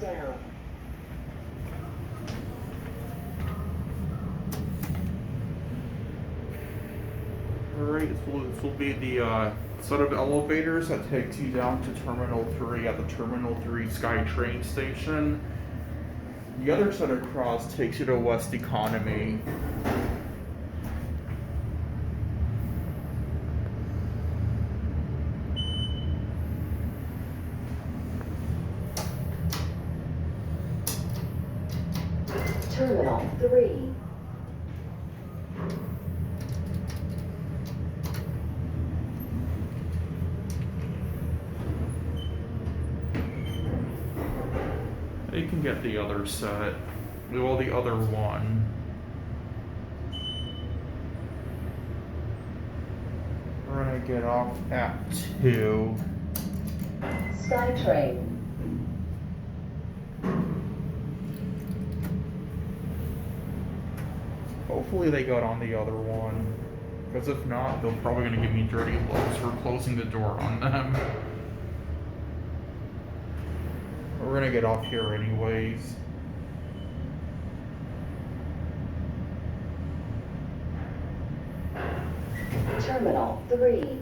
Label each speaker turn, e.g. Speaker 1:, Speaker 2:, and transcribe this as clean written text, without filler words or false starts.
Speaker 1: down.
Speaker 2: Alright, this will be the set of elevators that takes you down to Terminal 3 at the Terminal 3 SkyTrain station. The other set across takes you to West Economy.
Speaker 1: Terminal 3.
Speaker 2: You can get the other set. Well, the other one. We're gonna get off at 2.
Speaker 1: SkyTrain.
Speaker 2: Hopefully they got on the other one. Because if not, they're probably gonna give me dirty looks for closing the door on them. We're gonna get off here anyways.
Speaker 1: Terminal 3.